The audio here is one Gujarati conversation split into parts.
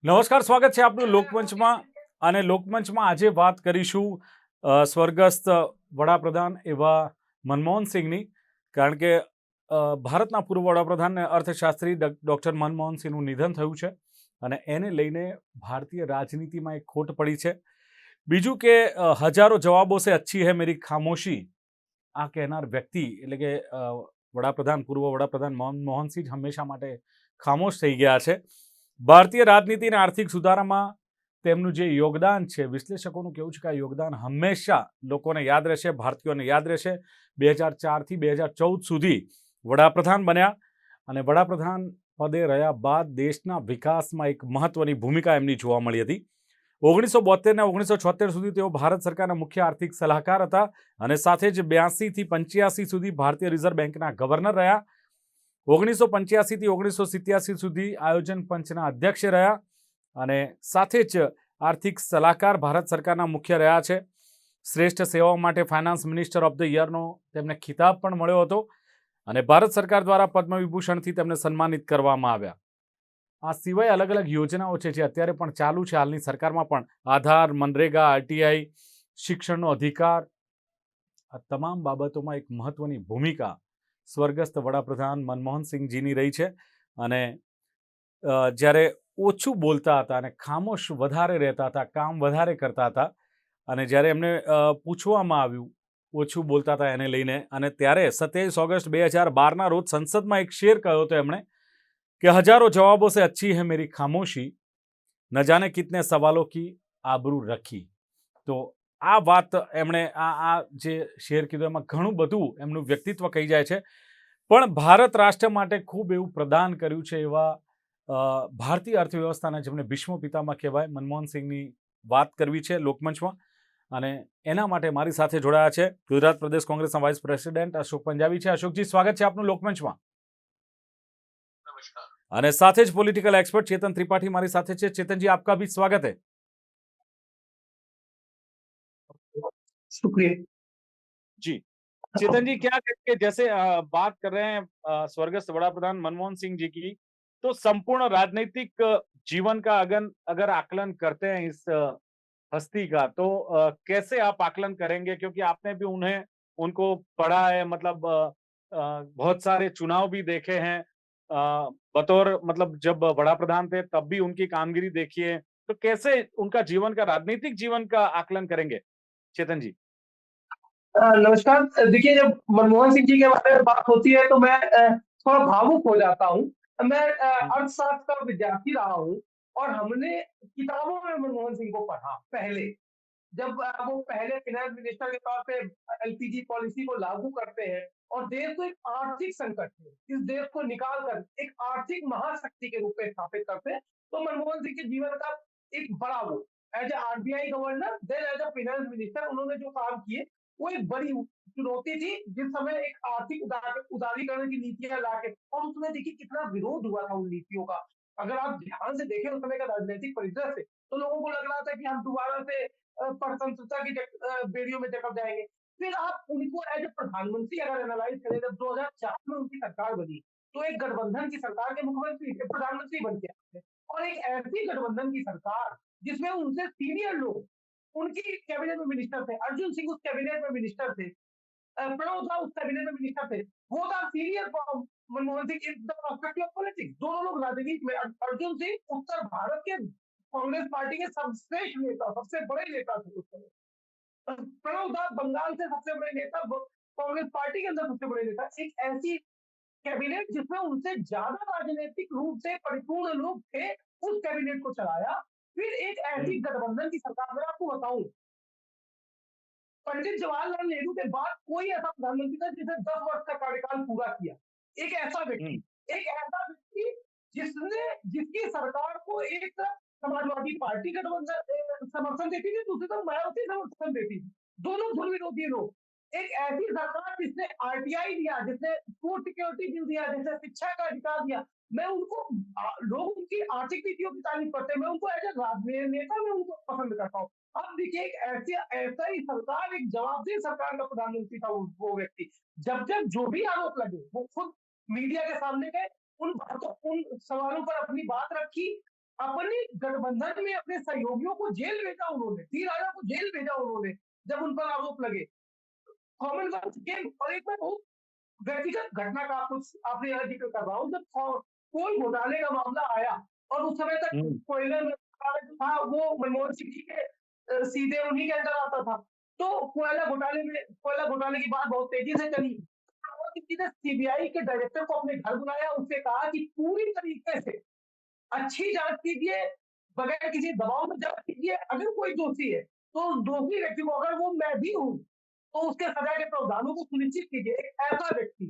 નમસ્કાર, સ્વાગત છે આપનું લોકમંચમાં. અને લોકમંચમાં આજે વાત કરીશું સ્વર્ગસ્થ વડાપ્રધાન એવા મનમોહન સિંહની. કારણ કે ભારતના પૂર્વ વડાપ્રધાન અને અર્થશાસ્ત્રી ડૉક્ટર મનમોહન સિંહનું નિધન થયું છે અને એને લઈને ભારતીય રાજનીતિમાં એક ખોટ પડી છે. બીજું કે હજારો જવાબો સે અચ્છી હૈ મેરી ખામોશી, આ કહેનાર વ્યક્તિ એટલે કે પૂર્વ વડાપ્રધાન મનમોહન સિંહ હંમેશા માટે ખામોશ થઈ ગયા છે. ભારતીય રાજનીતિ અને આર્થિક સુધારામાં તેમનું જે યોગદાન છે, વિશ્લેષકોનું કહેવું છે કે આ યોગદાન હંમેશા લોકોને યાદ રહેશે, ભારતીયોને યાદ રહેશે. 2004થી 2014 સુધી વડાપ્રધાન બન્યા અને વડાપ્રધાન પદે રહ્યા બાદ દેશના વિકાસમાં એક મહત્વની ભૂમિકા એમની જોવા મળી હતી. 1972 ને 1976 સુધી તેઓ ભારત સરકારના મુખ્ય આર્થિક સલાહકાર હતા અને સાથે જ 82થી 85 સુધી ભારતીય રિઝર્વ બેંકના ગવર્નર રહ્યા. 1985થી 1987 સુધી આયોજન પંચના અધ્યક્ષ રહ્યા અને સાથે જ આર્થિક સલાહકાર ભારત સરકારના મુખ્ય રહ્યા છે. શ્રેષ્ઠ સેવાઓ માટે ફાઇનાન્સ મિનિસ્ટર ઓફ ધ યરનો તેમને ખિતાબ પણ મળ્યો હતો અને ભારત સરકાર દ્વારા પદ્મ વિભૂષણથી તેમને સન્માનિત કરવામાં આવ્યા. આ સિવાય અલગ અલગ યોજનાઓ છે જે અત્યારે પણ ચાલુ છે. હાલની સરકારમાં પણ આધાર, મનરેગા, આરટીઆઈ, શિક્ષણનો અધિકાર, આ તમામ બાબતોમાં એક મહત્વની ભૂમિકા સ્વર્ગસ્થ વડાપ્રધાન મનમોહન સિંહજીની રહી છે. અને જ્યારે ઓછું બોલતા હતા અને ખામોશ વધારે રહેતા હતા, કામ વધારે કરતા હતા, અને જ્યારે એમને પૂછવામાં આવ્યું ઓછું બોલતા હતા એને લઈને, અને ત્યારે 27 ઓગસ્ટ 2012ના રોજ સંસદમાં એક શેર કહ્યો હતો એમણે કે હજારો જવાબો સે અચ્છી હૈ મેરી ખામોશી, ન જાને કિતને સવાલો કી આબરૂ રખી. તો આ વાત એમણે આ જે શેર કીધું એમાં ઘણું બધું એમનું વ્યક્તિત્વ કહી જાય છે. પણ ભારત રાષ્ટ્ર માટે ખૂબ એવું પ્રદાન કર્યું છે એવા ભારતીય અર્થવ્યવસ્થાના જેમને ભીષ્મ પિતામહ કહેવાય, મનમોહન સિંહની વાત કરવી છે લોકમંચમાં. અને એના માટે મારી સાથે જોડાયા છે ગુજરાત પ્રદેશ કોંગ્રેસના વાઇસ પ્રેસિડેન્ટ અશોક પંજાબી છે. અશોકજી, સ્વાગત છે આપનું લોકમંચમાં. नमस्कार। અને સાથે જ પોલિટિકલ एक्सपर्ट चेतन त्रिपाठी मारी साथे છે. चेतन जी, आपका भी स्वागत है. शुक्रिया। जी, चेतन जी, क्या कहेंगे, जैसे बात कर रहे हैं स्वर्गस्थ वड़ा प्रधान मनमोहन सिंह जी की, तो संपूर्ण राजनीतिक जीवन का अगर आकलन करते हैं इस हस्ती का, तो कैसे आप आकलन करेंगे, क्योंकि आपने भी उनको पढ़ा है, मतलब बहुत सारे चुनाव भी देखे हैं, बतौर मतलब जब बड़ा प्रधान थे तब भी उनकी कामगिरी देखी है, तो कैसे उनका जीवन का, राजनीतिक जीवन का आकलन करेंगे चेतन जी? नमस्कार। देखिए, जब मनमोहन सिंह जी के बारे में बात होती है तो मैं थोड़ा भावुक हो जाता हूँ। मैं अर्थशास्त्र का विद्यार्थी रहा हूँ और हमने किताबों में मनमोहन सिंह को पढ़ा पहले। जब वो पहले फाइनेंस मिनिस्टर के तौर पे एलपीजी पॉलिसी को लागू करते हैं और देश को एक आर्थिक संकट से इस देश को निकाल कर एक आर्थिक महाशक्ति के रूप में स्थापित करते हैं, तो मनमोहन सिंह के जीवन का एक बड़ा वो as a RBI governor, then as a finance minister उन्होंने जो काम किए वो एक बड़ी चुनौती थी, जिस समय एक आर्थिक उदारीकरण की नीतियां लाके, और उसमें देखिए कितना विरोध हुआ था उन नीतियों का। अगर आप ध्यान से देखें उस समय का राजनीतिक परिदृश्य, तो लोगों को लग रहा था कि हम दोबारा से परतंत्रता की बेड़ियों में जकड़ जाएंगे। फिर आप उनको एज ए प्रधानमंत्री अगर एनालाइज करें, जब 2004 में उनकी सरकार बनी, तो एक गठबंधन की सरकार के मुख्यमंत्री प्रधानमंत्री बन के आए थे, और एक ऐसी गठबंधन की सरकार जिसमें उनसे सीनियर लोग उनकी कैबिनेट में मिनिस्टर थे। अर्जुन सिंह उस कैबिनेट में मिनिस्टर थे, प्रणब दा उस कैबिनेट में मिनिस्टर थे। वो था senior Manmohan Singh in the perspective of politics. दोनों लोग राजनीति में, अर्जुन सिंह उत्तर भारत के कांग्रेस पार्टी के सर्वश्रेष्ठ नेता, सबसे बड़े नेता थे उस समय। प्रणब दा बंगाल से सबसे बड़े नेता, कांग्रेस पार्टी के अंदर सबसे बड़े नेता। एक ऐसी कैबिनेट जिसमें उनसे ज्यादा राजनीतिक रूप से परिपूर्ण लोग थे, उस कैबिनेट को चलाया। फिर एक ऐसी गठबंधन की सरकार, मैं आपको बताऊं, पंडित जवाहरलाल नेहरू के बाद कोई ऐसा प्रधानमंत्री था जिसने 10 वर्ष का कार्यकाल पूरा किया। एक ऐसा व्यक्ति जिसकी सरकार को एक तरफ समाजवादी पार्टी गठबंधन समर्थन देती थी, दूसरी तरफ मायावती समर्थन देती थी। दोनों धुन विरोधी लोग। एक ऐसी सरकार जिसने आरटीआई दिया, जिसने फूड सिक्योरिटी बिल दिया, जिसने शिक्षा का अधिकार दिया। मैं उनको लोग उनकी आर्थिक नीतियों की तारीफ करते हैं, मैं उनको एज ए नेता में उनको पसंद करता हूँ। अब देखिए, एक ऐसा ही सरकार, एक जवाबदेह सरकार का प्रधानमंत्री था वो व्यक्ति। जब जब जो भी आरोप लगे, वो खुद मीडिया के सामने गए, उन सवालों पर अपनी बात रखी, अपने गठबंधन में अपने सहयोगियों को जेल भेजा उन्होंने, डी राजा को जेल भेजा उन्होंने, जब उन पर आरोप लगे। Commonwealth game. और एक मैं बहुत व्यक्तिगत घटना का आपने यहाँ जिक्र कर रहा हूँ, जब कोल घोटाले का मामला आया और उस समय तक हुँ, कोयले मंत्रालय जो था वो मनमोहन सिंह जी के सीधे उन्हीं के अंदर आता था। तो कोयला घोटाले की बात बहुत तेजी से चली। मनमोहन सिंह जी ने सीबीआई के डायरेक्टर को अपने घर बुलाया, उससे कहा कि पूरी तरीके से अच्छी जाँच कीजिए, बगैर किसी दबाव में जाँच कीजिए, अगर कोई दोषी है, तो दोषी व्यक्ति को, अगर वो मैं भी हूँ, तो उसके सजा के प्रावधानों को सुनिश्चित कीजिए। एक ऐसा व्यक्ति,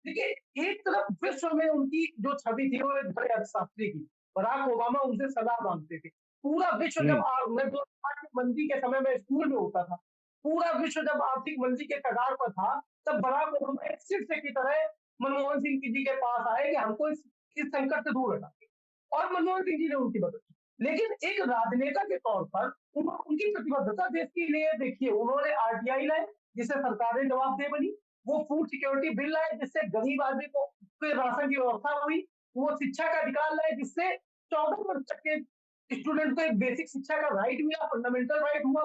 देखिए, एक तरफ विश्व में उनकी जो छवि थी वो एक बड़े अर्थशास्त्री की, बराक ओबामा उनसे सलाह माँगते थे। पूरा विश्व जब हुँ, मैं तो आर्थिक मंदी के समय में स्कूल में होता था, पूरा विश्व जब आर्थिक मंदी के कगार पर था, तब बराक ओबामा एक शिष्य की तरह मनमोहन सिंह जी के पास आए कि हमको इस संकट से दूर हटाइए। और मनमोहन सिंह जी ने उनकी मदद की। लेकिन एक राजनेता के तौर पर उनकी प्रतिबद्धता देश के लिए देखिए, उन्होंने आरटीआई लाए, जिससे सरकारें जवाबदेह बनी। वो फूड सिक्योरिटी बिल लाए, जिससे गरीब आदमी को के राशन की व्यवस्था हुई। वो शिक्षा का अधिकार लाए, जिससे 14 वर्ष तक के स्टूडेंट को एक बेसिक शिक्षा का राइट मिला, फंडामेंटल राइट हुआ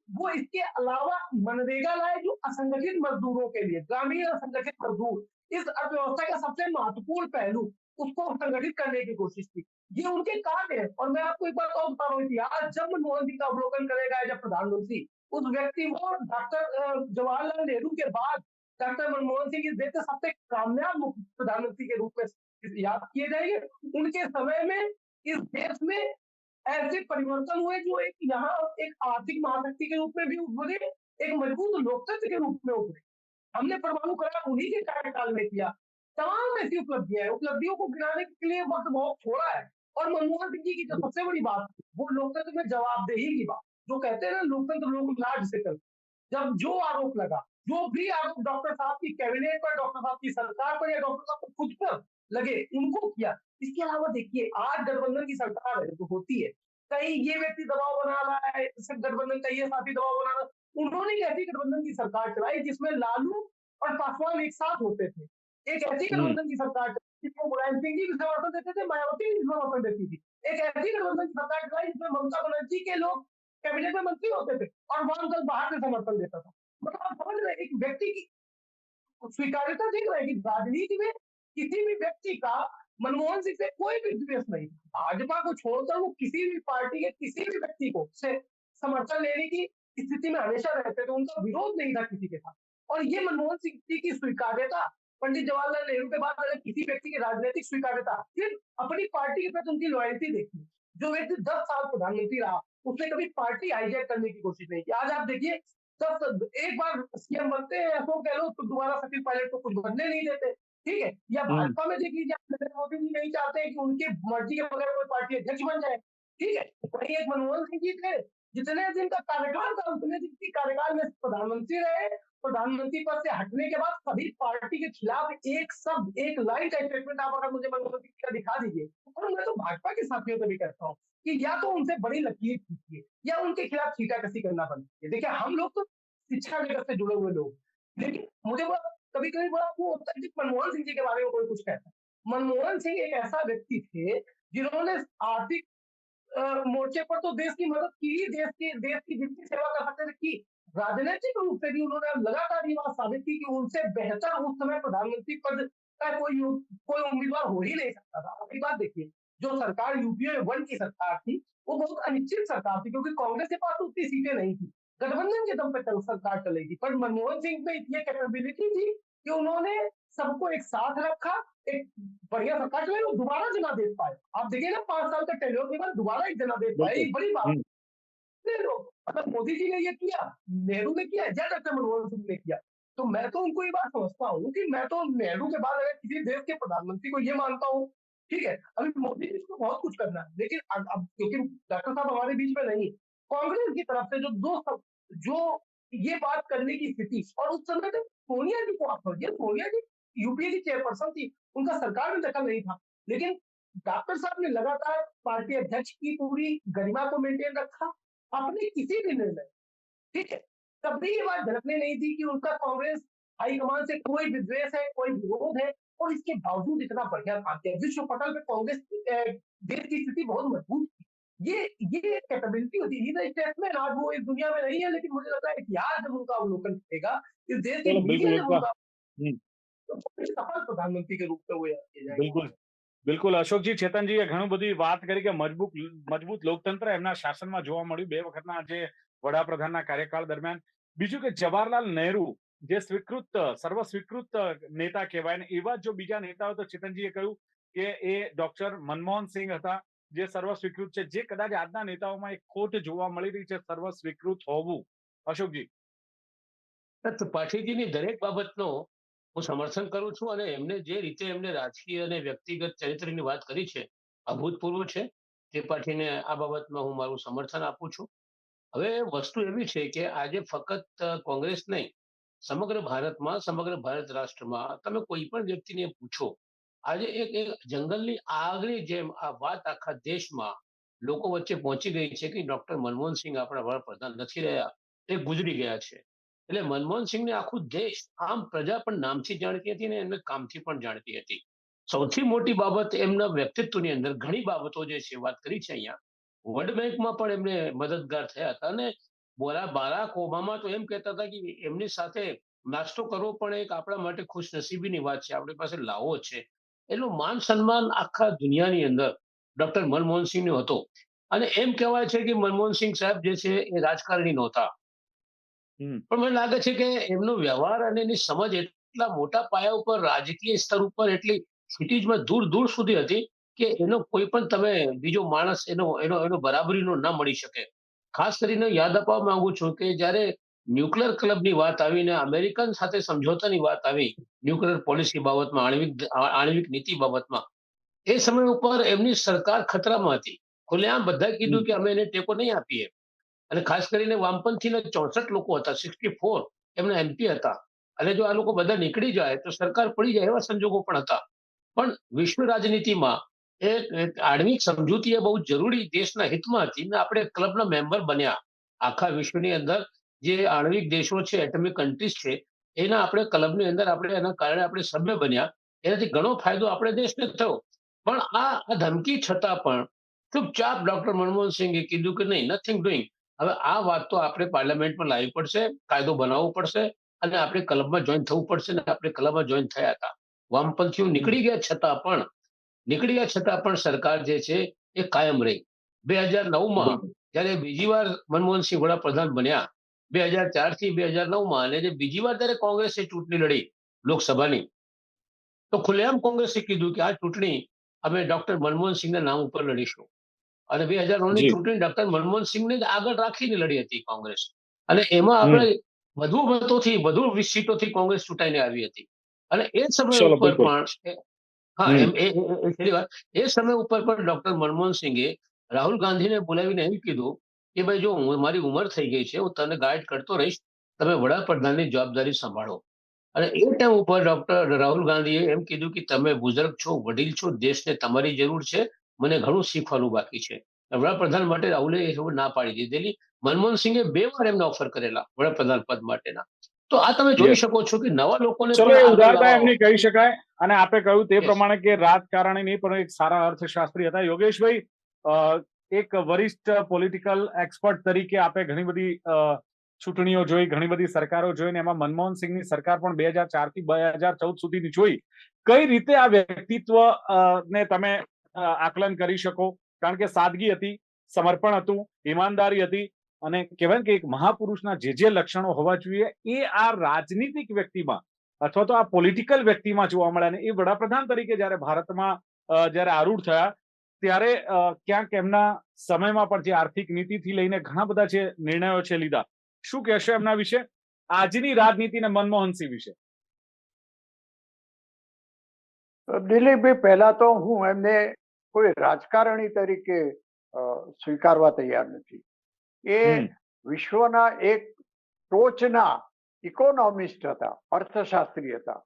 वो इसके अलावा मनरेगा लाए, जो असंगठित मजदूरों के लिए, ग्रामीण असंगठित मजदूर, इस अर्थव्यवस्था का सबसे महत्वपूर्ण पहलू, उसको संगठित करने की कोशिश की। ये उनके कार्य है। और मैं आपको एक बात और बता रहा हूँ, इतिहास जब मनमोहन सिंह का अवलोकन करेगा जब प्रधानमंत्री, उस व्यक्ति वो डॉक्टर जवाहरलाल नेहरू के बाद डॉक्टर मनमोहन सिंह इस देश के सबसे कामयाब प्रधानमंत्री के रूप में याद किए जाएंगे। उनके समय में इस देश में ऐसे परिवर्तन हुए जो एक यहाँ एक आर्थिक महाशक्ति के रूप में भी उभरे, एक मजबूत लोकतंत्र के रूप में उभरे। हमने परमाणु करार उन्हीं के कार्यकाल में किया। तमाम ऐसी उपलब्धियां हैं, उपलब्धियों को गिनाने के लिए वक्त बहुत थोड़ा है। और मनमोहन सिंह जी की जो सबसे बड़ी बात है, वो लोकतंत्र में जवाबदेही की बात, जो कहते हैं ना, लोकतंत्र लोग लाज से चलते। जब जो आरोप लगा, जो भी आरोप डॉक्टर साहब की कैबिनेट पर, डॉक्टर साहब की सरकार पर या डॉक्टर साहब को खुद पर लगे, उनको किया। इसके अलावा देखिए, आज गठबंधन की सरकार है जो होती है, कहीं ये व्यक्ति दबाव बना रहा है, गठबंधन का ये साथी दबाव बना रहा है। उन्होंने एक ऐसी गठबंधन की सरकार चलाई जिसमें लालू और पासवान एक साथ होते थे। एक ऐसी हुँ, गठबंधन की सरकार चलाई जिसमें मुलायम सिंह जी भी समर्थन देते थे, मायावती भी समर्थन देती थी। एक ऐसी गठबंधन की सरकार चलाई जिसमें ममता बनर्जी के लोग कैबिनेट में मंत्री होते थे और वाम दल बाहर से समर्थन देता था। मतलब आप समझ रहे हैं, एक व्यक्ति की स्वीकार्यता देख रहे हैं कि राजनीति में किसी भी व्यक्ति का मनमोहन सिंह से कोई भी द्वेष नहीं। भाजपा को छोड़कर वो किसी भी पार्टी के किसी भी व्यक्ति को से समर्थन लेने की स्थिति में हमेशा रहते थे, उनका विरोध नहीं था किसी के साथ। और ये मनमोहन सिंह जी की स्वीकार्यता, पंडित जवाहरलाल नेहरू के बाद अगर किसी व्यक्ति की राजनीतिक स्वीकार्यता, फिर अपनी पार्टी के प्रति उनकी लॉयल्टी देखिए। जो व्यक्ति 10 साल प्रधानमंत्री रहा, उसने कभी पार्टी हाईजैक करने की कोशिश नहीं की। आज आप देखिए, सब एक बार सीएम बनते हैं अशोक गहलोत, तो दोबारा सचिन पायलट को कुछ बनने नहीं देते, ठीक है? या हुँ, भाजपा में देख लीजिए, नरेंद्र मोदी जी नहीं चाहते हैं कि उनकी मर्जी के बगैर कोई पार्टी अध्यक्ष बन जाए, ठीक है? वहीं एक मनमोहन सिंह जी थे, जितने दिन का कार्यकाल था उतने दिन की कार्यकाल में प्रधानमंत्री रहे। प्रधानमंत्री पद से हटने के बाद सभी पार्टी के खिलाफ एक शब्द, एक लाइन का स्टेटमेंट आप अगर मुझे मनमोहन सिंह का दिखा दीजिए, और मैं तो भाजपा के साथियों से भी कहता हूँ कि या तो उनसे बड़ी लकीर खींचिए या उनके खिलाफ छींटाकशी करना बंद कीजिए। देखिए, हम लोग तो शिक्षा जगत से जुड़े हुए लोग, लेकिन मुझे बड़ा कभी-कभी बड़ा वो होता है कि मनमोहन सिंह जी के बारे में कोई कुछ कहता है। मनमोहन सिंह एक ऐसा व्यक्ति थे, जिन्होंने आर्थिक मोर्चे पर तो देश की मदद की ही, देश की जितनी सेवा कर सकते थे की। राजनीतिक रूप से भी उन्होंने अब लगातार ये बात साबित की कि उनसे बेहतर उस समय प्रधानमंत्री पद का कोई उम्मीदवार हो ही नहीं सकता था। अब एक बात देखिए, जो सरकार यूपीए में 1 की सरकार थी, वो बहुत अनिश्चित सरकार थी, क्योंकि कांग्रेस के पास तो उतनी सीटें नहीं थी। गठबंधन के दम पे सरकार चलेगी, पर मनमोहन सिंह में ये कैपेबिलिटी थी कि उन्होंने सबको एक साथ रखा, एक बढ़िया सरकार चलाई और दोबारा जनादेश पाए। आप देखिए ना, 5 साल का टेन्योर के बाद दोबारा एक जनादेश पाए, बिल्कुल। ये बड़ी बात हुँ, है। लोग, अगर मोदी जी ने ये किया, नेहरू ने किया या डॉक्टर मनमोहन सिंह ने किया, तो मैं तो उनको ये बात समझता हूँ कि मैं तो नेहरू के बाद अगर किसी देश के प्रधानमंत्री को ये मानता हूँ, ठीक है, अभी मोदी जी को बहुत कुछ करना है, लेकिन अब क्योंकि डॉक्टर साहब हमारे बीच में नहीं, कांग्रेस की तरफ से जो ये बात करने की स्थिति, और उस समय तक सोनिया जी को आप समझिए, सोनिया जी यूपीए की चेयरपर्सन थी, उनका सरकार में दखल नहीं था, लेकिन डॉक्टर साहब ने लगातार पार्टी अध्यक्ष की पूरी गरिमा को मेंटेन रखा, अपने किसी भी निर्णय, ठीक है? कभी ये बात झलकने नहीं दी कि उनका कांग्रेस हाईकमान से कोई विद्वेष है, कोई विरोध है। और इसके बावजूद इतना बढ़िया काम किया। विश्व पटल पे कांग्रेस देश की स्थिति बहुत मजबूत थी। ये कैपेबिलिटी होती है। स्टेटसमैन आज वो इस दुनिया में नहीं है, लेकिन मुझे लगता है इतिहास जब उनका अवलोकन करेगा, इस देश की चलो मीडिया बिल्कुल जब उनका। उनका, हम्म, तो सफल प्रधानमंत्री के रूप में वो याद किया जाएगा। બિલકુલ બિલકુલ અશોકજી, ચેતનજીએ ઘણું બધી વાત કરી કે મજબૂત લોકતંત્ર એમના શાસનમાં જોવા મળ્યું 2 વખતના જે વડાપ્રધાનના કાર્યકાળ દરમિયાન. બીજું કે જવાહરલાલ નહેરુ જે સ્વીકૃત સર્વ સ્વીકૃત નેતા કહેવાય ને, એવા જો બીજા નેતાઓ તો ચેતનજીએ કહ્યું કે એ ડોક્ટર મનમોહન સિંહ હતા જે સર્વ સ્વીકૃત છે, જે કદાચ આજના નેતાઓમાં એક ખોટ જોવા મળી રહી છે સર્વ સ્વીકૃત હોવું. અશોકજી. ત્રિપાઠીજીની દરેક બાબતનો હું સમર્થન કરું છું અને એમને જે રીતે એમને રાજકીય અને વ્યક્તિગત ચરિત્રની વાત કરી છે, અભૂતપૂર્વ છે. ત્રિપાઠીને આ બાબતમાં હું મારું સમર્થન આપું છું. હવે વસ્તુ એવી છે કે આજે ફક્ત કોંગ્રેસ નહીં, સમગ્ર ભારતમાં, સમગ્ર ભારત રાષ્ટ્રમાં તમે કોઈ પણ વ્યક્તિને પૂછો, આજે એક એક જંગલની આગની જેમ આ વાત આખા દેશમાં લોકો વચ્ચે પહોંચી ગઈ છે કે ડોક્ટર મનમોહન સિંહ આપણા વડાપ્રધાન નથી રહ્યા, એ ગુજરી ગયા છે. એટલે મનમોહન સિંહને આખું દેશ, આમ પ્રજા પણ નામથી જાણતી હતી ને એમને કામથી પણ જાણતી હતી. સૌથી મોટી બાબત એમના વ્યક્તિત્વની અંદર ઘણી બાબતો જે છે વાત કરી છે અહીંયા. વર્લ્ડ બેંકમાં પણ એમને મદદગાર થયા હતા અને બારાક ઓબામા તો એમ કહેતા હતા કે એમની સાથે નાસ્તો કરવો પણ એક આપણા માટે ખુશનસીબીની વાત છે, આપણી પાસે લાવો છે. એનું માન સન્માન આખા દુનિયાની અંદર ડોક્ટર મનમોહન સિંહનો હતો. અને એમ કહેવાય છે કે મનમોહન સિંહ સાહેબ જે છે એ રાજકારણી નહોતા, હમ પણ મને લાગે છે કે એમનો વ્યવહાર અને એની સમજ એટલા મોટા પાયા ઉપર, રાજકીય સ્તર ઉપર એટલી સિટીઝમાં દૂર દૂર સુધી હતી કે એનો કોઈ પણ તમે બીજો માણસ એનો એનો એનો બરાબરીનો ન મળી શકે. ખાસ કરીને યાદ અપાવવા માંગુ છું કે જ્યારે ન્યુક્લિયર ક્લબની વાત આવી ને અમેરિકન સાથે સમझौતાની વાત આવી, ન્યુક્લિયર પોલિસી બાબતમાં, આણ્વિક નીતિ બાબતમાં, એ સમય ઉપર એમની સરકાર ખતરામાં હતી. ખુલ્લેઆમ બધાએ હમ કીધું કે અમે એને ટેકો નહીં આપીએ. અને ખાસ કરીને વામપંથીના 64 લોકો હતા, 64 એમના એમપી હતા. અને જો આ લોકો બધા નીકળી જાય તો સરકાર પડી જાય એવા સંજોગો પણ હતા. પણ વિશ્વ રાજનીતિમાં એક આણ્વિક સમજૂતી એ બહુ જરૂરી દેશના હિતમાં હતી ને આપણે ક્લબના મેમ્બર બન્યા. આખા વિશ્વની અંદર જે આણ્વિક દેશો છે, એટમિક કન્ટ્રીઝ છે, એના આપણે ક્લબની અંદર આપણે એના કારણે આપણે સભ્ય બન્યા. એનાથી ઘણો ફાયદો આપણે દેશને થયો. પણ આ ધમકી છતાં પણ ચૂપચાપ ડોક્ટર મનમોહન સિંહે કીધું કે નહીં, નથિંગ ડુઈંગ. હવે આ વાત તો આપણે પાર્લામેન્ટમાં લાવવી પડશે, કાયદો બનાવવો પડશે અને આપણે ક્લબમાં જોઈન થવું પડશે ને આપણે ક્લબમાં જોઈન થયા હતા. વામપંથીઓ હમ નીકળી ગયા છતાં પણ સરકાર જે છે એ કાયમ રહી. 2009માં બિલકુલ. જ્યારે બીજી વાર મનમોહનસિંહ વડાપ્રધાન બન્યા, 2004 થી 2009માં, અને જે બીજી વાર જ્યારે કોંગ્રેસે ચૂંટણી લડી લોકસભાની, તો ખુલ્લેઆમ કોંગ્રેસે કીધું કે આ ચૂંટણી અમે ડોક્ટર મનમોહન સિંહના નામ ઉપર લડીશું. અને 2009ની જી. ચૂંટણી ડોક્ટર મનમોહન સિંહને જ આગળ રાખીને લડી હતી કોંગ્રેસ. અને એમાં હમ આપણે વધુ મતોથી, વધુ 20 સીટોથી કોંગ્રેસ ચૂંટાઈને આવી હતી. અને એ સમય ચલો ઉપર બિલકુલ. પણ હા, હમ એમ છેલ્લી વાત, એ સમય ઉપર પણ ડોક્ટર મનમોહન સિંહે રાહુલ ગાંધીને બોલાવીને એમ કીધું કે ભાઈ જો મારી ઉંમર થઈ ગઈ છે, હું તને ગાઈડ કરતો રહીશ, તમે વડાપ્રધાનની જવાબદારી સંભાળો. અને એ ટાઈમ ઉપર ડોક્ટર રાહુલ ગાંધીએ એમ કીધું કે તમે બુઝુર્ગ છો, વડીલ છો, દેશને તમારી જરૂર છે, મને ઘણું શીખવાનું બાકી છે. વડાપ્રધાન માટે રાહુલે એ એવું ના પાડી દીધેલી. મનમોહન સિંહે 2 વાર એમને ઓફર કરેલા વડાપ્રધાન પદ માટેના. તો આ તમે જોઈ યસ. શકો છો કે નવા લોકોને ચલો પણ એ આગળ ઉદારતા લાવવા. એમની કહી શકાય. અને આપે કહ્યું તે યસ. પ્રમાણે કે રાજકારણી નહીં પણ એક સારા અર્થશાસ્ત્રી હતા. યોગેશભાઈ, અ, એક વરિષ્ઠ પોલિટિકલ એક્સપર્ટ તરીકે આપે ઘણી બધી ચૂંટણીઓ જોઈ, ઘણી બધી સરકારો જોઈ, ને એમાં મનમોહન સિંહની સરકાર પણ 2004 થી 2014 સુધીની જોઈ. કઈ રીતે આ વ્યક્તિત્વ ને તમે આકલન કરી શકો? કારણ કે સાદગી હતી, સમર્પણ હતું, ઈમાનદારી હતી, અને કહેવાય ને કે એક મહાપુરુષના જે લક્ષણો હોવા જોઈએ એ આ રાજનીતિક વ્યક્તિમાં અથવા તો આ પોલિટિકલ વ્યક્તિમાં જોવા મળ્યા. ને એ વડાપ્રધાન તરીકે જ્યારે ભારતમાં જ્યારે આરૂઢ થયા ત્યારે ક્યાંક એમના સમયમાં પણ જે આર્થિક નીતિથી લઈને ઘણા બધા જે નિર્ણયો છે લીધા, શું કહેશો એમના વિશે, આજની રાજનીતિ ને મનમોહનસિંહ વિશે? દિલીપભાઈ, પહેલા તો હું એમને કોઈ રાજકારણી તરીકે સ્વીકારવા તૈયાર નથી. એ હમ વિશ્વના એક ટોચના ઇકોનોમિસ્ટ હતા, અર્થશાસ્ત્રી હતા.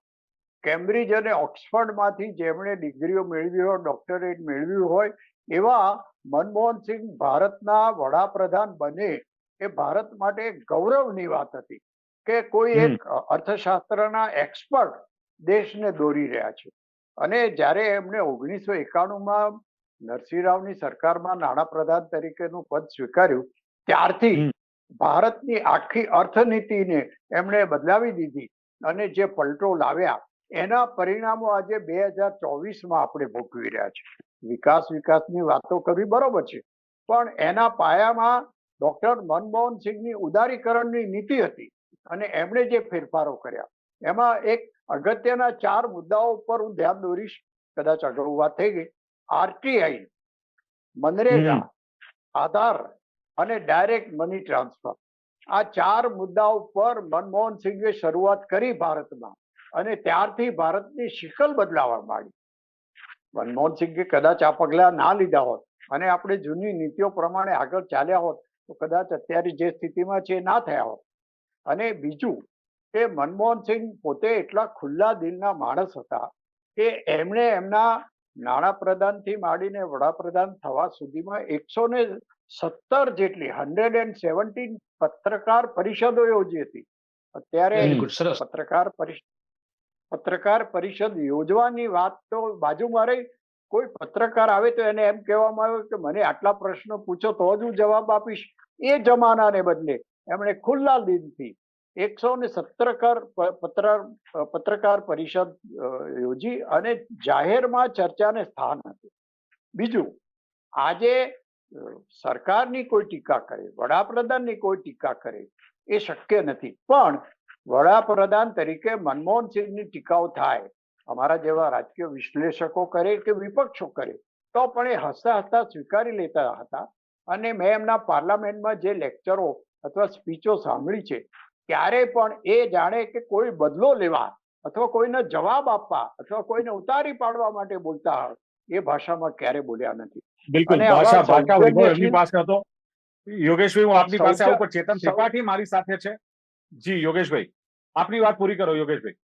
કેમ્બ્રિજ અને ઓક્સફર્ડમાંથી જેમણે ડિગ્રીઓ મેળવી હોય, ડોક્ટરેટ મેળવ્યું હોય, એવા મનમોહનસિંહ ભારતના વડાપ્રધાન બને એ ભારત માટે ગૌરવની વાત હતી કે કોઈ હમ એક અર્થશાસ્ત્રના એક્સપર્ટ દેશને દોરી રહ્યા છે. અને જ્યારે એમણે 1991માં નરસિંહરાવની સરકારમાં નાણાપ્રધાન તરીકેનું પદ સ્વીકાર્યું ત્યારથી હમ. ભારતની આખી અર્થનીતિને એમણે બદલાવી દીધી અને જે પલટો લાવ્યા એના પરિણામો આજે 2024માં આપણે ભોગવી રહ્યા છે। વિકાસની વાતો કરવી બરોબર છે, પણ એના પાયામાં ડોક્ટર મનમોહન સિંહની ઉદારીકરણની નીતિ હતી અને એમણે જે ફેરફારો કર્યા એમાં એક અગત્યના 4 મુદ્દાઓ પર હું ધ્યાન દોરીશ, કદાચ આગળ વાત થઈ ગઈ। આરટીઆઈ, મનરેગા, આધાર અને ડાયરેક્ટ મની ટ્રાન્સફર, આ 4 મુદ્દાઓ પર મનમોહન સિંહે શરૂઆત કરી ભારતમાં અને ત્યારથી ભારતની શિકલ બદલાવા માંડી। મનમોહન સિંહે કદાચ આ પગલા ના લીધા હોત અને આપણે જૂની નીતિઓ પ્રમાણે આગળ ચાલ્યા હોત તો કદાચ અત્યારે જે સ્થિતિમાં છે એ ના થયા હોત। અને બીજું કે મનમોહન સિંહ પોતે એટલા ખુલ્લા દિલના માણસ હતા કે એમણે એમના નાણાપ્રધાનથી માંડીને વડાપ્રધાન થવા સુધીમાં 117 જેટલી 117 પત્રકાર પરિષદો યોજી હતી। અત્યારે વેરી ગુડ, સરસ. પત્રકાર પરિષદ યોજવાની વાત તો બાજુમાં રહી, કોઈ પત્રકાર આવે તો એને એમ કહેવામાં આવે કે મને આટલા પ્રશ્નો પૂછો તો જ હું જવાબ આપીશ। એ જમાનાને બદલે એમણે ખુલ્લા દિલથી 117 પત્રકાર પરિષદ યોજી અને જાહેરમાં ચર્ચાને સ્થાન આપ્યું। બીજું, આજે સરકારની કોઈ ટીકા કરે, વડાપ્રધાનની કોઈ ટીકા કરે એ શક્ય નથી, પણ વડાપ્રધાન તરીકે મનમોહન સિંહની ટીકાઓ થાય, અમારા જેવા રાજકીય વિશ્લેષકો કરે કે વિપક્ષો કરે તો પણ એ હસતા હસતા સ્વીકારી લેતા હતા। અને મેં એમના પાર્લામેન્ટમાં જે લેક્ચરો અથવા સ્પીચો સાંભળી છે ત્યારે પણ એ જાણે કે કોઈ બદલો લેવા અથવા કોઈને જવાબ આપવા અથવા કોઈને ઉતારી પાડવા માટે બોલતા હોય એ ભાષામાં ક્યારે બોલ્યા નથી। બિલકુલ, અને ભાષા આવા વૈભવ એમની સૌજન્યશીલ પાસે હતો। યોગેશભાઈ, હું આપની પાસે આવું, પણ ચેતન સૌ- ત્રિપાઠી મારી સાથે છે। જી યોગેશભાઈ, આપની વાત પૂરી કરો યોગેશભાઈ।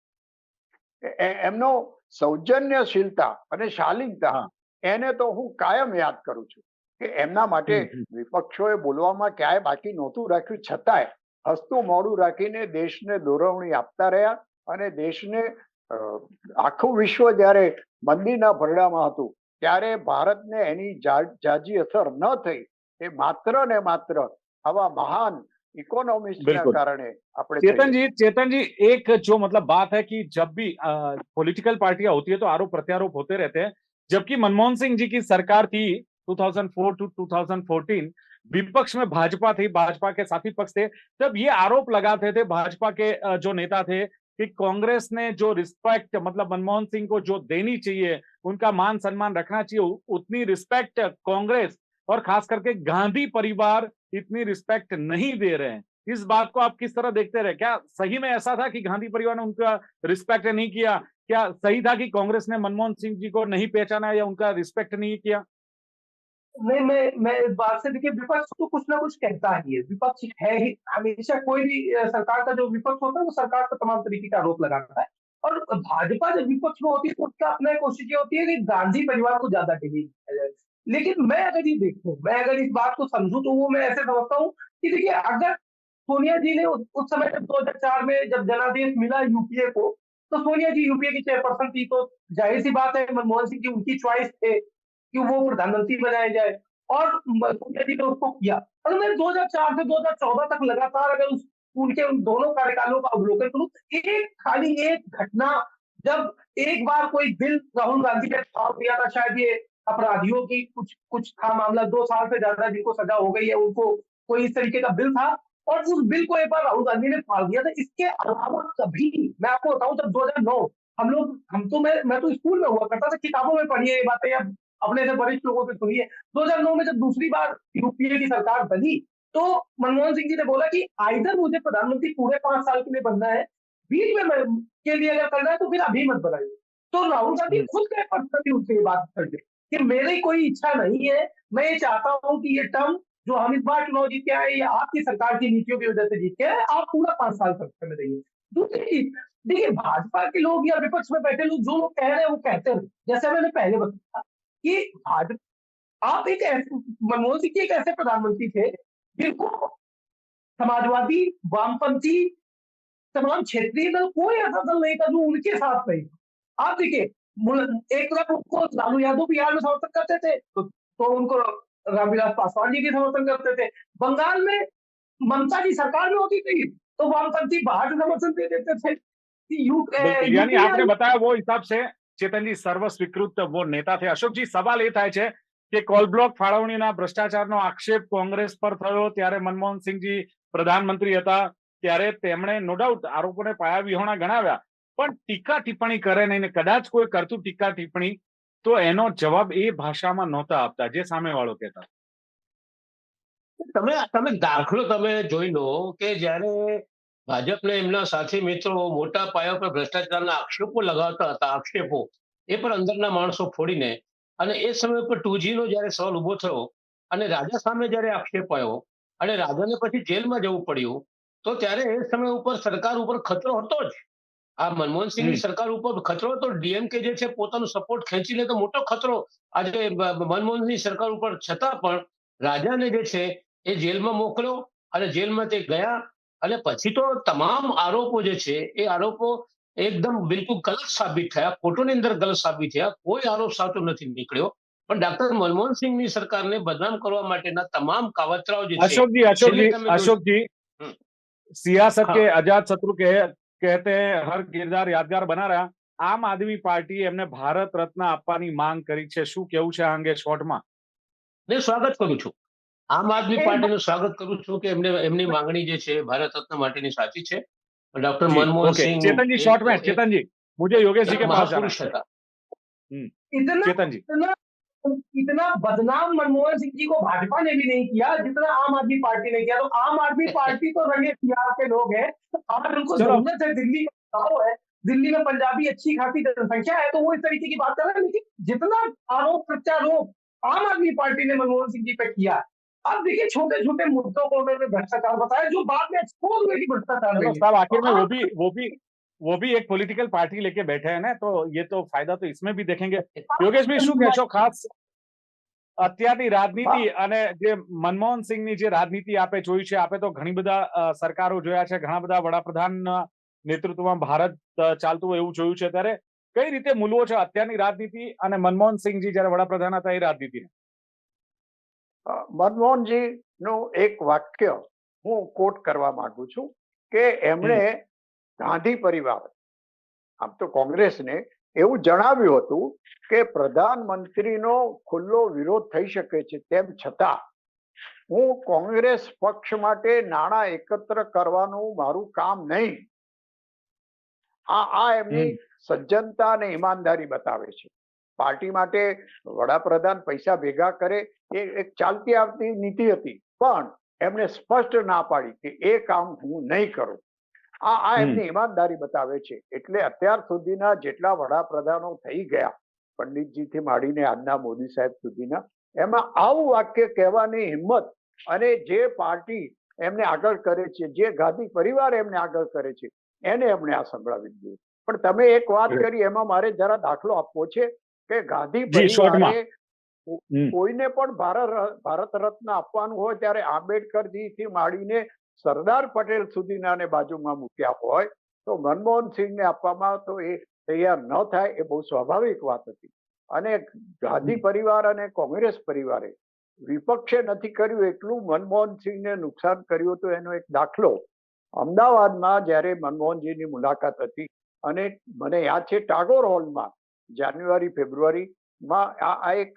એમનો સૌજન્યશીલતા અને શાલીનતા હા. એને તો હું કાયમ યાદ કરું છું કે એમના માટે વિપક્ષોએ બોલવામાં ક્યાંય બાકી નહોતું રાખ્યું, છતાંય હસતું મોઢું રાખીને દેશને દોરવણી આપતા રહ્યા અને દેશને આખું વિશ્વ જ્યારે મંદીના ભરડામાં હતું ત્યારે ભારતને એની જાજી અસર ન થઈ, એ માત્ર ને માત્ર આવા મહાન इकोनॉमिस्ट के बिल्कुल। कारण આપણે चेतन जी एक जो मतलब बात है कि जब भी पॉलिटिकल पार्टियां होती है तो आरोप प्रत्यारोप होते रहते हैं, जबकि मनमोहन सिंह जी की सरकार थी 2004 टू 2014, विपक्ष में भाजपा थी, भाजपा के साथी पक्ष थे, तब ये आरोप लगाते थे भाजपा के जो नेता थे कि कांग्रेस ने जो रिस्पेक्ट मतलब मनमोहन सिंह को जो देनी चाहिए, उनका मान सम्मान रखना चाहिए, उतनी रिस्पेक्ट कांग्रेस और खास करके गांधी परिवार इतनी रिस्पेक्ट नहीं दे रहे हैं। इस बात को आप किस तरह देखते रहे? क्या सही में ऐसा था कि गांधी परिवार ने उनका रिस्पेक्ट नहीं किया? क्या सही था कि कांग्रेस ने मनमोहन सिंह जी को नहीं पहचाना या उनका रिस्पेक्ट नहीं किया? नहीं, मैं इस बात से, देखिए, विपक्ष तो कुछ ना कुछ कहता ही है। विपक्ष है ही हमेशा, कोई भी सरकार का जो विपक्ष होता है वो सरकार पर तमाम तरीके का आरोप लगाता है। और भाजपा जब विपक्ष में होती है तो उसका अपना कोशिश ये होती है कि गांधी परिवार को ज्यादा टिकट दिया जाए। लेकिन मैं अगर ये देखूं, मैं अगर इस बात को समझूं तो वो मैं ऐसे समझता हूँ कि देखिए, अगर सोनिया जी ने उस समय जब 2004 में जब जनादेश मिला यूपीए को, तो सोनिया जी यूपीए की चेयरपर्सन थी, तो जाहिर सी बात है मनमोहन सिंह की उनकी चॉइस थे कि वो प्रधानमंत्री बनाया जाए। और सोनिया जी ने उसको किया। और मैं 2004 से 2014 तक लगातार अगर उनके उन दोनों कार्यकालों का अवलोकन करूं तो खाली एक घटना, जब एक बार कोई बिल राहुल गांधी ने पास किया था, शायद ये अपराधियों की कुछ था मामला, 2 साल से ज्यादा जिनको सजा हो गई है उनको कोई इस तरीके का बिल था, और उस बिल को एक बार राहुल गांधी ने पास दिया था। इसके अलावा कभी, मैं आपको बताऊं, जब 2009 मैं तो स्कूल में हुआ करता था, किताबों में पढ़ी है ये बातें, अब अपने से वरिष्ठ लोगों से सुनिए। 2009 में जब दूसरी बार यूपीए की सरकार बनी तो मनमोहन सिंह जी ने बोला कि आइदर मुझे प्रधानमंत्री पूरे 5 साल के लिए बनना है, बीच में के लिए अगर करना है तो फिर अभी मत बनाइए। तो राहुल गांधी खुद गए पर्सनली उनसे ये बात करके कि मेरी कोई इच्छा नहीं है, मैं ये चाहता हूं कि ये टर्म जो हम इस बार चुनाव जीत के आए, ये आपकी सरकार की नीतियों की वजह से जीत के आए, आप पूरा 5 साल तक में रहिए। दूसरी चीज, देखिए, भाजपा के लोग या विपक्ष में बैठे लोग जो लोग कह रहे हैं वो कहते हैं, जैसे मैंने पहले बताया कि भाजपा, आप एक ऐसे, मनमोहन सिंह जी एक ऐसे प्रधानमंत्री थे जिनको समाजवादी, वामपंथी, तमाम क्षेत्रीय दल, कोई ऐसा दल नहीं था जो उनके साथ नहीं था। आप देखिए, एक तरफ उनको लालू यादव बिहार में समर्थन करते थे, तो उनको रामविलास पासवान जी भी समर्थन करते थे। बंगाल में ममता जी सरकार में होती थी, तो वामपंथी बाहर से समर्थन दे देते थे। बिल्कुल, यानी यूपी आपने में बताया वो हिसाब से ચેતનજી સર્વસ્વીકૃત वो नेता थे। અશોકજી, સવાલ એ થાય છે કે કોલ બ્લોક ફાળવણીના ભ્રષ્ટાચારનો આક્ષેપ કોંગ્રેસ પર થયો ત્યારે મનમોહનસિંહજી પ્રધાનમંત્રી હતા ત્યારે તેમણે નો ડાઉટ આરોપોને પાયાવિહોણા ગણાવ્યા, પણ ટીકા ટિપ્પણી કરે નહીં ને કદાચ કોઈ કરતું ટીકા ટિપ્પણી તો એનો જવાબ એ ભાષામાં નહોતા આપતા જે સામેવાળો કહેતા. તમે તમે દાખલો તમે જોઈ લો કે જ્યારે ભાજપને એમના સાથી મિત્રો મોટા પાયા પર ભ્રષ્ટાચારના આક્ષેપો લગાવતા હતા, આક્ષેપો એ પણ અંદરના માણસો ફોડીને, અને એ સમય પર 2G નો જ્યારે સવાલ ઉભો થયો અને રાજા સામે જ્યારે આક્ષેપ આવ્યો અને રાજાને પછી જેલમાં જવું પડ્યું, તો ત્યારે એ સમય ઉપર સરકાર ઉપર ખતરો હતો જ. આ મનમોહનસિંહની સરકાર ઉપર ખતરો હતો. ડીએમકે જે છે પોતાનો સપોર્ટ ખેંચી લે તો મોટો ખતરો આજે મનમોહનસિંહ સરકાર ઉપર, છતાં પણ રાજાને જે છે એ જેલમાં મોકલ્યો અને જેલમાં તે ગયા. અને પછી તો તમામ આરોપો જે છે એ આરોપો એકદમ બિલકુલ ગલત સાબિત થયા, ખોટોની અંદર ગલત સાબિત થયા. કોઈ આરોપ સાચો નથી નીકળ્યો. પણ ડોક્ટર મનમોહનસિંહની સરકારને બદનામ કરવા માટેના તમામ કાવતરાઓ જે છે, अशोक जी, છેલ્લે તમે જોઈ. अशोक जी, हम्म, सियासत हाँ के अजात शत्रु कहते हैं हर किरदार यादगार बना रहा. આમ આદમી પાર્ટી એમને ભારત રત્ન આપવાની માંગ કરી છે, શું કેવું છે આ અંગે શોર્ટમાં? ને સ્વાગત કરું છું. આમ આદમી ए, પાર્ટીનું સ્વાગત કરું છું કે એમની માંગણી જે છે ભારત રત્ન માટેની સાચી છે. ડોક્ટર जी મનમોહન ओके, સિંહ चेतन जी शॉर्ट में, એક चेतन जी मुझे योगेश जी એક के पास जाना મહાપુરુષ है. હતા. हम्म, इतना चेतन जी. इतना इतना बदनाम मनमोहन सिंह जी को भाजपा ने भी नहीं किया जितना आम आदमी पार्टी ने किया। तो आम आदमी पार्टी तो रंगे सियार के लोग हैं, अगर उनको चलो जरूरत है, दिल्ली में चुनाव है, दिल्ली में पंजाबी अच्छी खासी जनसंख्या है, तो वो इस तरीके की बात कर रहे हैं। लेकिन जितना आरोप प्रत्यारोप आम आदमी पार्टी ने मनमोहन सिंह जी पे किया, अब देखिए छोटे छोटे मुद्दों को उन्होंने भ्रष्टाचार बताया जो बाद में एक्सपोज हुए कि भ्रष्टाचार चलो नहीं है। साहब, आखिर में तो वो भी एक पॉलिटिकल पार्टी लेके बैठे हैं ना, तो ये तो फायदा तो इसमें भी देखेंगे. યોગેશ ભાઈ, શું કહેશો ખાસ અત્યારની રાજનીતિ અને જે મનમોહન સિંહની જે રાજનીતિ આપે જોઈ છે, આપે તો ઘણી બધા સરકારો જોયા છે, ઘણા બધા વડાપ્રધાન નેતૃત્વમાં ભારત ચાલતું હોય એવું જોયું છે, ત્યારે કઈ રીતે મૂલવો છે અત્યારની રાજનીતિ અને મનમોહન સિંહજી જ્યારે વડાપ્રધાન હતા એ રાજનીતિને? મનમોહનજી નું એક વાક્ય હું કોટ કરવા માંગુ છું કે એમણે ગાંધી પરિવાર, આમ તો કોંગ્રેસને એવું જણાવ્યું હતું કે પ્રધાનમંત્રીનો ખુલ્લો વિરોધ થઈ શકે છે, તેમ છતાં હું કોંગ્રેસ પક્ષ માટે નાણાં એકત્ર કરવાનું મારું કામ નહીં. આ એમની સજ્જનતા અને ઈમાનદારી બતાવે છે. પાર્ટી માટે વડાપ્રધાન પૈસા ભેગા કરે એ એક ચાલતી આવતી નીતિ હતી, પણ એમણે સ્પષ્ટ ના પાડી કે એ કામ હું નહીં કરું. આ એમની ઈમાનદારી બતાવે છે. એટલે અત્યાર સુધીના જેટલા વડાપ્રધાનો થઈ ગયા, પંડિતજીથી માંડીને આજના મોદી સાહેબ સુધીના, એમાં આવું વાક્ય કહેવાની હિંમત અને જે પાર્ટી એમને આગળ કરે છે, જે ગાંધી પરિવાર એમને આગળ કરે છે, એને એમણે આ સંભળાવી દીધું. પણ તમે એક વાત કરી, એમાં મારે જરા દાખલો આપવો છે કે ગાંધી પરિવારે કોઈને પણ ભારત રત્ન આપવાનું હોય ત્યારે આંબેડકરજી થી માંડીને સરદાર પટેલ સુધીનાને બાજુમાં મૂક્યા હોય, તો મનમોહન સિંહને આપવામાં તો એ તૈયાર ન થાય, એ બહુ સ્વાભાવિક વાત હતી. અને ગાંધી પરિવાર અને કોંગ્રેસ પરિવારે વિપક્ષે નથી કર્યું એટલું મનમોહન સિંહને નુકસાન કર્યું હતું. એનો એક દાખલો અમદાવાદમાં જ્યારે મનમોહનજીની મુલાકાત હતી અને મને યાદ છે ટાગોર હોલમાં જાન્યુઆરી ફેબ્રુઆરીમાં આ એક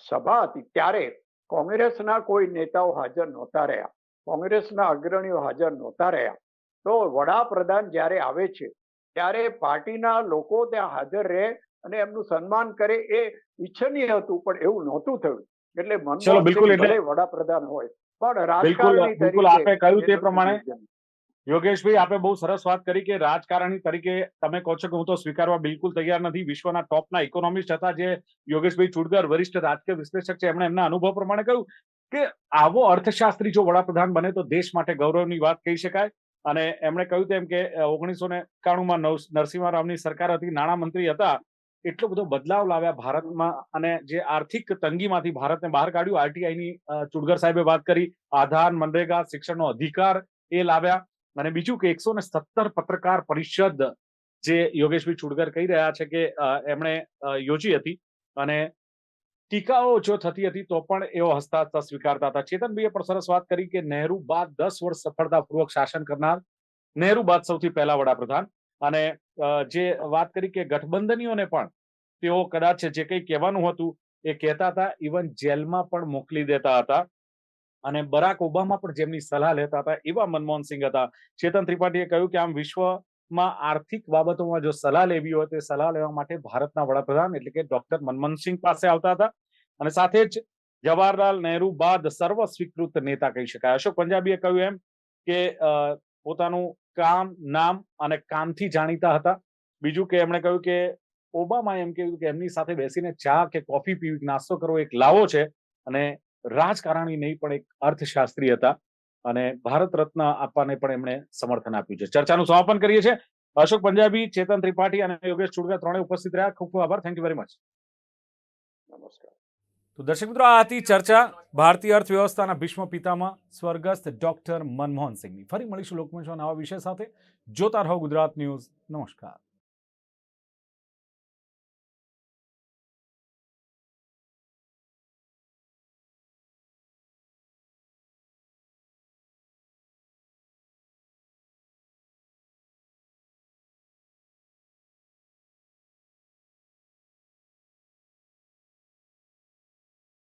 સભા હતી, ત્યારે કોંગ્રેસના કોઈ નેતાઓ હાજર નહોતા રહ્યા, કોંગ્રેસના અગ્રણીઓ હાજર નહોતા રહ્યા. તો વડાપ્રધાન જ્યારે આવે છે ત્યારે પાર્ટીના લોકો ત્યાં હાજર રહે અને એમનું સન્માન કરે, એ ઈચ્છનીય હતું, પણ એવું નહોતું થયું. એટલે મનમોહનસિંહ ભલે વડાપ્રધાન હોય પણ રાજકારણી બિલકુલ આપે કહ્યું તે તરીકે પ્રમાણે યોગેશભાઈ, આપે બહુ સરસ વાત કરી કે રાજકારણી તરીકે તમે કહો છો કે હું તો સ્વીકારવા બિલકુલ તૈયાર નથી. વિશ્વના ટોપના ઇકોનોમિસ્ટ હતા જે યોગેશભાઈ ચુડગર, વરિષ્ઠ રાજકીય વિશ્લેષક છે, એમણે એમના અનુભવ પ્રમાણે કહ્યું કે આવો અર્થશાસ્ત્રી જો વડાપ્રધાન બને તો દેશ માટે ગૌરવની વાત કહી શકાય. અને એમણે કહ્યું તેમ કે 1991માં નરસિંહ રાવની સરકાર હતી, નાણામંત્રી હતા, એટલો બધો બદલાવ લાવ્યા ભારતમાં અને જે આર્થિક તંગીમાંથી ભારતને બહાર કાઢ્યું. આરટીઆઈની ચુડગર સાહેબે વાત કરી, આધાર, મનરેગા, શિક્ષણનો અધિકાર એ લાવ્યા. અને બીજું કે 117 પત્રકાર પરિષદ જે યોગેશભાઈ ચુડગર કહી રહ્યા છે કે એમણે યોજી હતી અને ટીકાઓ જો થતી હતી તો પણ એઓ હસતા હસતા સ્વીકારતા હતા. ચેતનભાઈએ પણ સરસ વાત કરી કે નહેરુ બાદ 10 વર્ષ સફળતાપૂર્વક શાસન કરનાર, નહેરુ બાદ સૌથી પહેલા વડાપ્રધાન. અને જે વાત કરી કે ગઠબંધનીઓને પણ તેઓ કદાચ જે કંઈ કહેવાનું હતું એ કહેતા હતા, ઇવન જેલમાં પણ મોકલી દેતા હતા. અને બરાક ઓબામા પણ જેમની સલાહ લેતા હતા એવા મનમોહન સિંહ હતા. ચેતન ત્રિપાઠીએ કહ્યું કે આમ વિશ્વમાં આર્થિક બાબતોમાં જો સલાહ લેવી હોય તો સલાહ લેવા માટે ભારતના વડાપ્રધાન એટલે કે ડોક્ટર મનમોહન સિંહ પાસે આવતા હતા. અને સાથે જ જવાહરલાલ નહેરુ બાદ સર્વ સ્વીકૃત નેતા કહી શકાય. અશોક પંજાબીએ કહ્યું એમ કે પોતાનું કામ, નામ અને કામથી જાણીતા હતા. બીજું કે એમણે કહ્યું કે ઓબામાએ એમ કહ્યું કે એમની સાથે બેસીને ચા કે કોફી પીવી, નાસ્તો કરવો એક લાવો છે. અને રાજકારણી નહીં પણ એક અર્થશાસ્ત્રી હતા અને ભારત રત્ન આપવાને પણ એમણે સમર્થન આપ્યું છે. ચર્ચાનું સમાપન કરીએ છીએ. અશોક પંજાબી, ચેતન ત્રિપાઠી અને યોગેશ ચુડગર ત્રણેય ઉપસ્થિત રહ્યા. ખૂબ ખૂબ આભાર. Thank you very much. નમસ્કાર. તો દર્શક મિત્રો, આ હતી ચર્ચા ભારતીય અર્થવ્યવસ્થાના ભીષ્મ પિતામહ સ્વર્ગસ્થ ડોક્ટર મનમોહન સિંહની. ફરી મળીશું લોકમંચના નવા વિષય સાથે. જોતા રહો ગુજરાત ન્યૂઝ. નમસ્કાર.